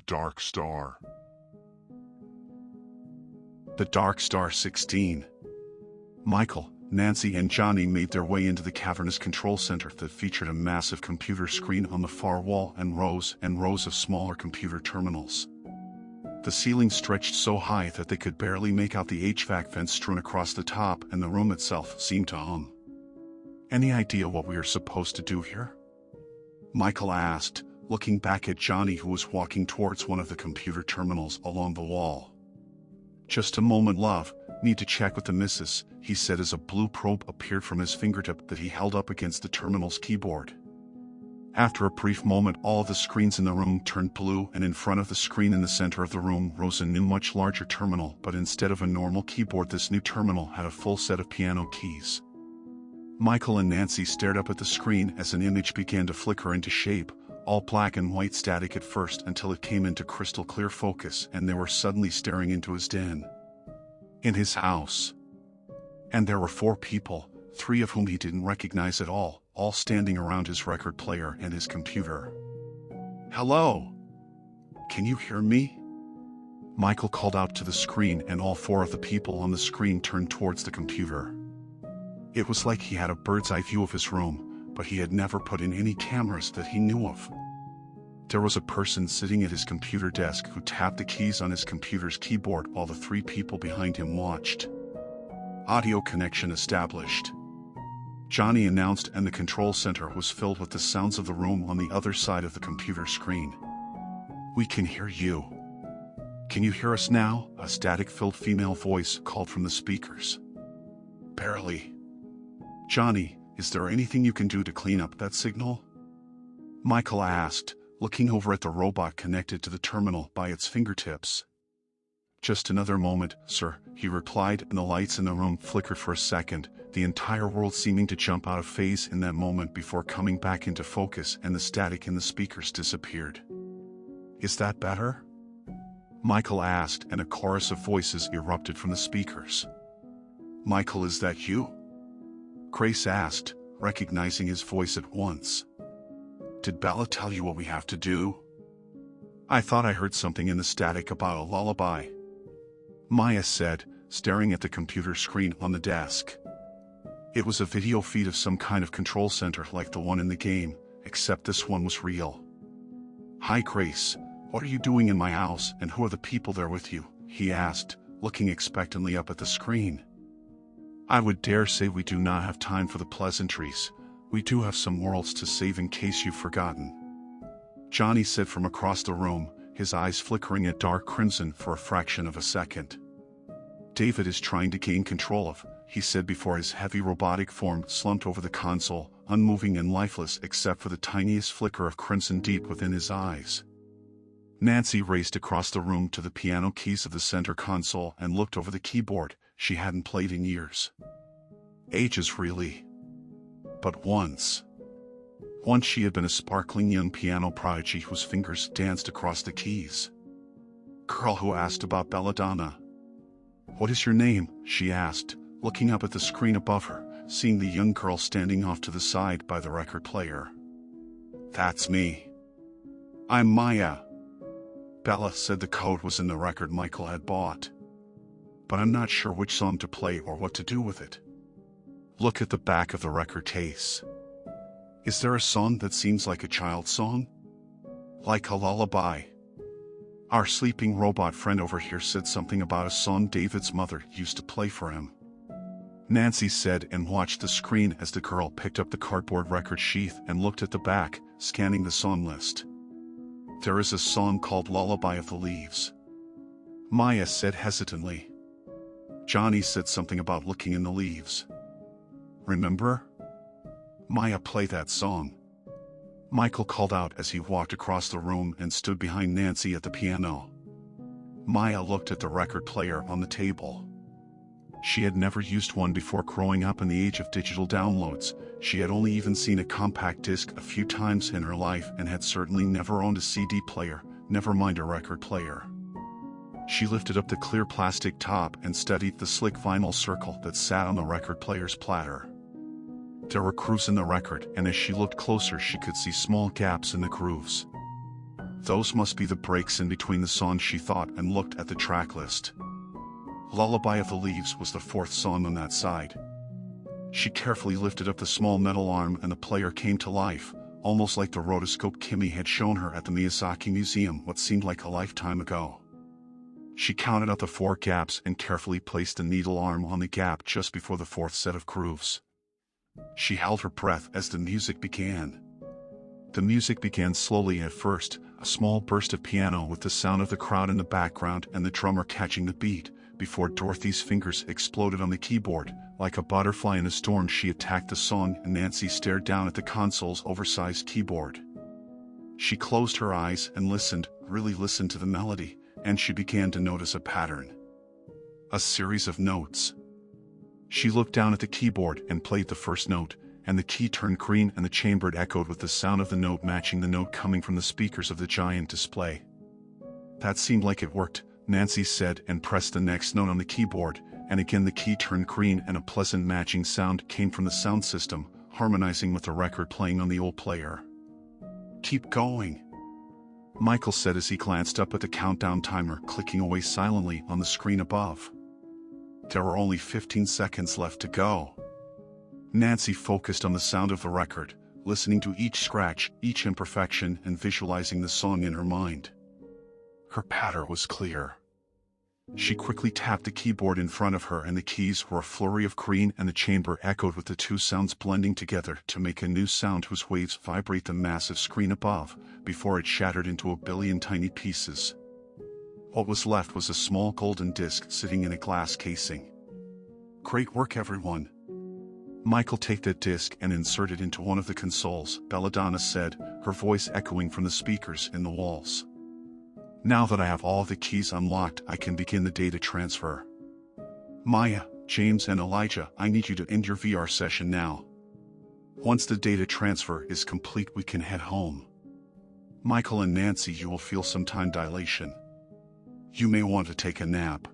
Dark Star. The Dark Star 16. Michael, Nancy and Johnny made their way into the cavernous control center that featured a massive computer screen on the far wall and rows of smaller computer terminals. The ceiling stretched so high that they could barely make out the HVAC vents strewn across the top, and the room itself seemed to hum. "Any idea what we are supposed to do here?" Michael asked, looking back at Johnny, who was walking towards one of the computer terminals along the wall. "Just a moment, love. Need to check with the missus," he said as a blue probe appeared from his fingertip that he held up against the terminal's keyboard. After a brief moment, all of the screens in the room turned blue, and in front of the screen in the center of the room rose a new, much larger terminal, but instead of a normal keyboard, this new terminal had a full set of piano keys. Michael and Nancy stared up at the screen as an image began to flicker into shape, all black and white static at first until it came into crystal clear focus, and they were suddenly staring into his den. In his house. And there were 4 people, 3 of whom he didn't recognize at all standing around his record player and his computer. "Hello? Can you hear me?" Michael called out to the screen, and all 4 of the people on the screen turned towards the computer. It was like he had a bird's eye view of his room, but he had never put in any cameras that he knew of. There was a person sitting at his computer desk who tapped the keys on his computer's keyboard while the 3 people behind him watched. "Audio connection established," Johnny announced, and the control center was filled with the sounds of the room on the other side of the computer screen. "We can hear you. Can you hear us now?" a static-filled female voice called from the speakers. "Barely." "Johnny, is there anything you can do to clean up that signal?" Michael asked, looking over at the robot connected to the terminal by its fingertips. "Just another moment, sir," he replied, and the lights in the room flickered for a second, the entire world seeming to jump out of phase in that moment before coming back into focus, and the static in the speakers disappeared. "Is that better?" Michael asked, and a chorus of voices erupted from the speakers. "Michael, is that you?" Grace asked, recognizing his voice at once. "Did Bella tell you what we have to do?" "I thought I heard something in the static about a lullaby," Maya said, staring at the computer screen on the desk. It was a video feed of some kind of control center like the one in the game, except this one was real. "Hi Grace, what are you doing in my house, and who are the people there with you?" he asked, looking expectantly up at the screen. "I would dare say we do not have time for the pleasantries. We do have some worlds to save in case you've forgotten," Johnny said from across the room, his eyes flickering at dark crimson for a fraction of a second. "David is trying to gain control of," he said before his heavy robotic form slumped over the console, unmoving and lifeless except for the tiniest flicker of crimson deep within his eyes. Nancy raced across the room to the piano keys of the center console and looked over the keyboard. She hadn't played in years. Ages, really. But once she had been a sparkling young piano prodigy whose fingers danced across the keys. "Girl who asked about Belladonna. What is your name?" she asked, looking up at the screen above her, seeing the young girl standing off to the side by the record player. "That's me. I'm Maya." Bella said the code was in the record Michael had bought. "But I'm not sure which song to play or what to do with it." "Look at the back of the record case. Is there a song that seems like a child's song? Like a lullaby?" "Our sleeping robot friend over here said something about a song David's mother used to play for him," Nancy said, and watched the screen as the girl picked up the cardboard record sheath and looked at the back, scanning the song list. "There is a song called Lullaby of the Leaves," Maya said hesitantly. "Johnny said something about looking in the leaves. Remember? Maya, play that song," Michael called out as he walked across the room and stood behind Nancy at the piano. Maya looked at the record player on the table. She had never used one before growing up in the age of digital downloads. She had only even seen a compact disc a few times in her life and had certainly never owned a CD player, never mind a record player. She lifted up the clear plastic top and studied the slick vinyl circle that sat on the record player's platter. There were grooves in the record, and as she looked closer she could see small gaps in the grooves. Those must be the breaks in between the songs, she thought, and looked at the track list. Lullaby of the Leaves was the fourth song on that side. She carefully lifted up the small metal arm and the player came to life, almost like the rotoscope Kimmy had shown her at the Miyazaki Museum what seemed like a lifetime ago. She counted out the 4 gaps and carefully placed the needle arm on the gap just before the 4th set of grooves. She held her breath as the music began. The music began slowly at first, a small burst of piano with the sound of the crowd in the background and the drummer catching the beat, before Dorothy's fingers exploded on the keyboard. Like a butterfly in a storm, she attacked the song and Nancy stared down at the console's oversized keyboard. She closed her eyes and listened, really listened to the melody, and she began to notice a pattern. A series of notes. She looked down at the keyboard and played the first note, and the key turned green and the chamber echoed with the sound of the note matching the note coming from the speakers of the giant display. That seemed like it worked, Nancy said, and pressed the next note on the keyboard, and again the key turned green and a pleasant matching sound came from the sound system, harmonizing with the record playing on the old player. "Keep going," Michael said as he glanced up at the countdown timer clicking away silently on the screen above. There were only 15 seconds left to go. Nancy focused on the sound of the record, listening to each scratch, each imperfection, and visualizing the song in her mind. Her pattern was clear. She quickly tapped the keyboard in front of her and the keys were a flurry of green and the chamber echoed with the two sounds blending together to make a new sound whose waves vibrate the massive screen above, before it shattered into a billion tiny pieces. What was left was a small golden disc sitting in a glass casing. "Great work, everyone." Michael took that disc and inserted it into one of the consoles, Belladonna said, her voice echoing from the speakers in the walls. "Now that I have all the keys unlocked, I can begin the data transfer. Maya, James and Elijah, I need you to end your VR session now. Once the data transfer is complete, we can head home. Michael and Nancy, you will feel some time dilation. You may want to take a nap."